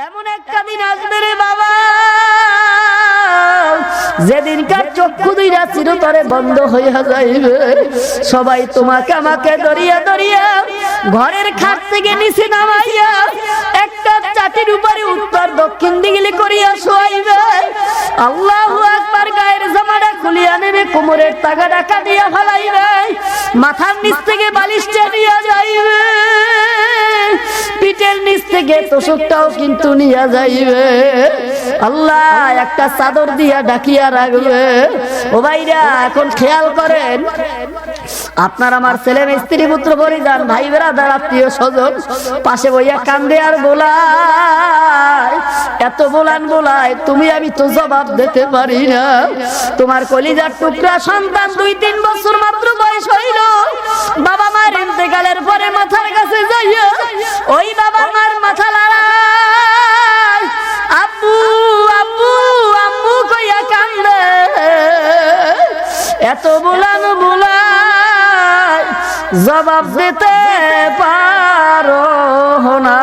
এমন একটা দিন আসবে রে বাবা, যেদিনকার চক্ষু দুইটা চিরতরে বন্ধ হইয়া যাইবে। সবাই তোমাকে আমাকে দরিয়া দরিয়া ঘরের খাট থেকে নিচে নামাইয়া একটা চাটির উপরে উত্তর দক্ষিণ দিকে করিয়া শোয়াইবে। আল্লাহু আকবার। গায়ের জামাটা খুলিয়া নেবে, কোমরের তাগাটা কাটিয়া ফেলাইবে, মাথার নিচ থেকে বালিশটা নিয়ে যাইবে, পিঠের নিচ থেকে তোষকটাও কিন্তু নিয়ে যাইবে। আল্লাহ একটা চাদর দিয়া ডাকিয়া রাখবে। ও ভাইরা এখন খেয়াল করেন, আপনার আমার ছেলে স্ত্রী পুত্র পরিজন ভাই বেরাদার আত্মীয় স্বজন পাশে বইয়া কান্দে আর বোলায়, এত বোলায় তুমি আমি তো জবাব দিতে পারি না। তোমার কলিজার টুকরা সন্তান 2-3 বছর মাত্র বয়স হইল, বাবা মার ইন্তেকালের পরে মাথার কাছে যাইয়া ওই বাবা মার মাথা লড়ায় আব্বু আব্বু আম্মু কইয়া কান্দে। এত বোলায় জবাব দিতে পারো না।